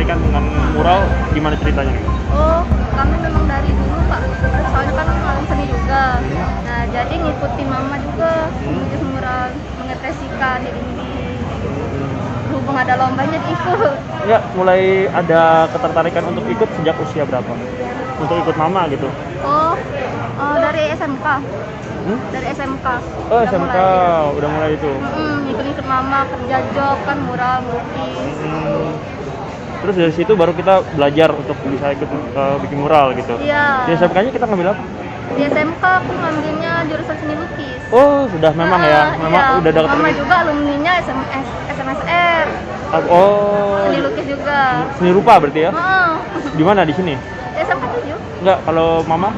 Kan dengan mural gimana ceritanya? Oh, kami memang dari dulu Pak, soalnya kan malam seni juga. Nah, jadi ngikutin mama juga melukis mural, mengekspresikan ini berhubung ada lombanya ikut. Ya, mulai ada ketertarikan untuk ikut sejak usia berapa? Untuk ikut mama gitu? Oh, dari SMK. Dari SMK. Oh, SMK udah mulai itu. Ikut-ikut mama kerja job kan mural, melukis. Terus dari situ baru kita belajar untuk bisa ikut bikin mural gitu. Iya. Di SMK-nya kita ngambil apa? Di SMK aku ngambilnya jurusan seni lukis. Oh, sudah memang ya. Memang iya. udah ada Mama juga alumninya SMSR. Oh. Seni lukis juga. Seni rupa berarti ya? Di mana di sini? Di SMK 7. Enggak, kalau mama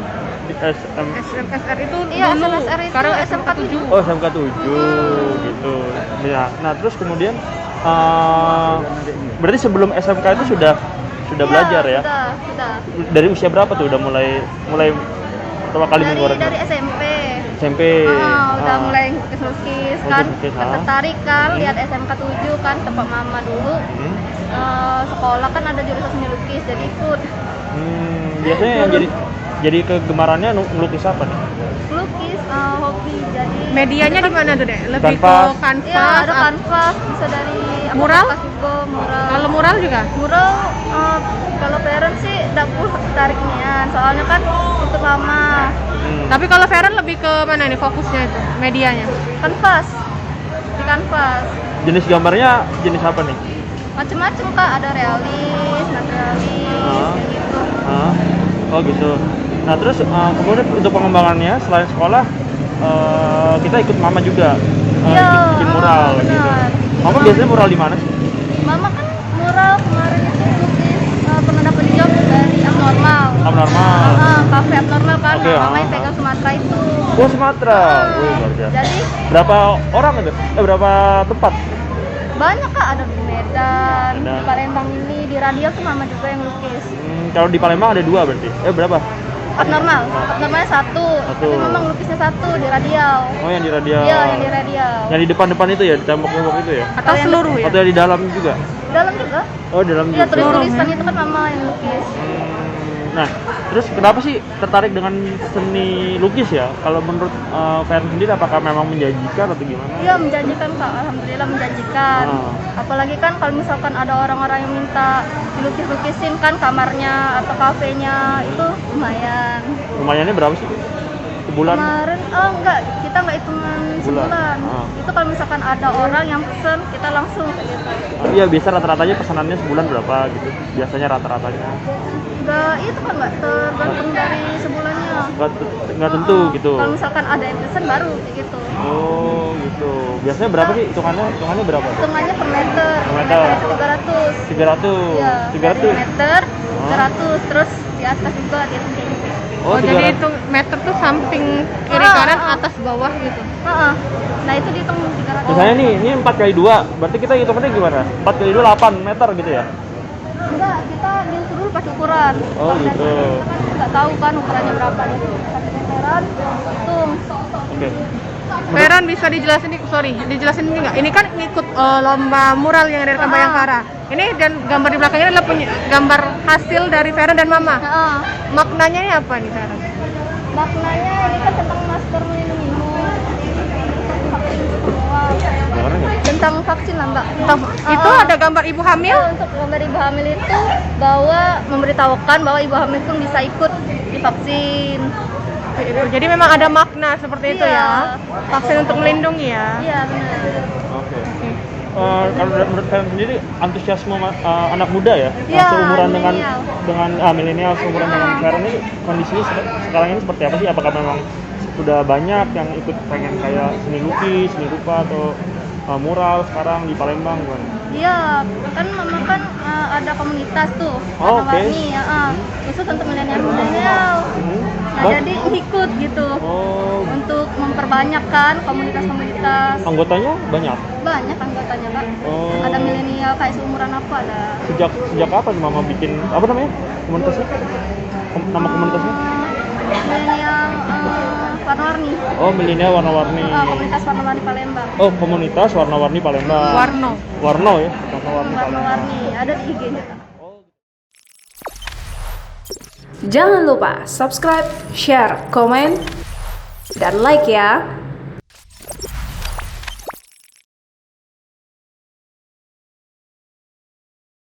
di SMSR itu Iya, dulu. SMSR itu Sekarang SMK 7. Oh, SMK 7 gitu. Ya. Nah, terus kemudian berarti sebelum SMK itu sudah Iya, belajar ya? Sudah. Dari usia berapa tuh udah mulai pertama kali mengorek? Dari SMP. SMP. Udah mulai lukis kan. Tertarik kan lihat SMK 7 kan tempat mama dulu. Sekolah kan ada jurusan seni lukis jadi ikut. Biasanya yang jadi kegemarannya ngelukis apa nih? Lukis hobi jadi. Medianya di mana tuh, Dek? Lebih Kanvas. ke kanvas. Iya, ada kanvas, bisa dari Mural? juga mural. Kalau mural juga? Mural kalau parent sih dapur tarik nian, soalnya kan ikut lama. Tapi kalau Feren lebih ke mana nih fokusnya itu? Medianya? Kanvas. Di kanvas. Jenis gambarnya jenis apa nih? Macem-macem Kak, ada realis, naturalis, kayak gitu. Oh gitu. Nah terus kemudian untuk pengembangannya selain sekolah kita ikut mama juga bikin mural gitu. Benar. Mama biasanya mural di mana sih? Mama kan mural kemarin itu lukis pernah dapet job dari abnormal. Abnormal. Kafe abnormal kan. Oke, Mama yang pegang Sumatera itu. Oh Sumatera. Luar biasa. Jadi berapa orang itu? Berapa tempat? banyak Kak, ada di Medan, di Palembang ini, di radio tuh mama juga yang lukis. Kalau di Palembang ada 2 berarti? Berapa? Abnormalnya satu. Tapi mama ngelukisnya satu di radial. Oh yang di radial. Iya, yang di radial. Yang di depan-depan itu ya, di tembok-tembok itu ya? Atau seluruh ya? Atau di dalam juga? Dalam juga. Oh dalam Iya, juga. tulis-tulisan itu kan mama yang lukis. Nah, terus kenapa sih tertarik dengan seni lukis ya? Kalau menurut Feren sendiri apakah memang menjanjikan atau gimana? Iya, menjanjikan Kak. Alhamdulillah menjanjikan. Apalagi kan kalau misalkan ada orang-orang yang minta dilukis-lukisin kan kamarnya atau kafenya itu lumayan. Lumayannya berapa sih? Sebulan? Kemarin, enggak, kita nggak hitungan sebulan. Itu kalau misalkan ada orang yang pesen, kita langsung kayak gitu. Iya, biasa rata-ratanya pesanannya sebulan berapa gitu? Biasanya rata-ratanya? Itu kan nggak tergantung dari sebulannya. Nggak tentu gitu? Kalau misalkan ada yang pesen baru kayak gitu. Oh gitu. Biasanya berapa sih hitungannya berapa? Hitungannya per meter. Per meter. 300. 300. Iya, 300. meter, 300. Terus di atas juga dia kayak gitu. Oh, jadi itu meter tuh samping kiri kanan atas bawah gitu. Nah itu dihitung 300. Misalnya nih, ini 4x2, berarti kita hitungannya gimana? 4x2 8 meter gitu ya? Enggak, kita diukur dulu pakai ukuran. Oh gitu. Kita kan nggak tahu kan ukurannya berapa gitu. Pakai meteran, hitung. Oke. Feren bisa dijelasin ini nggak? Ini kan ngikut lomba mural yang dari Bayangkara. Ini dan gambar di belakangnya adalah gambar hasil dari Feren dan Mama. Maknanya ini apa nih Feren? Maknanya ini kan tentang masker melindungi tentang vaksin lah Mbak. Itu ada gambar ibu hamil? Untuk gambar ibu hamil itu bahwa memberitahukan bahwa ibu hamil pun bisa ikut divaksin. Jadi memang ada makna seperti itu ya. Vaksin untuk melindungi ya. Iya benar. Oke. Kalau menurut kalian sendiri antusiasme anak muda ya, Iya, seumuran milenial. dengan milenial seumuran dengan Feren ini kondisinya sekarang ini seperti apa sih? Apakah memang sudah banyak yang ikut pengen kayak seni lukis, seni rupa atau mural sekarang di Palembang gimana? Iya, kan mama kan ada komunitas tuh, warna-warni ya, khusus untuk milenial. Nah, jadi ikut gitu. Untuk memperbanyak kan komunitas-komunitas. Anggotanya banyak? Banyak anggotanya Kak. Ada milenial kayak seumuran aku ada. Sejak kapan Mama bikin apa namanya? Komunitasnya? Nama komunitasnya? Milenial warna-warni. Oh, milenial warna-warni. Komunitas warna-warni Palembang. Oh, komunitas warna-warni Palembang. Warno ya, warna-warni Palembang. Warna-warni, ada di IG-nya. Jangan lupa subscribe, share, komen, dan like ya.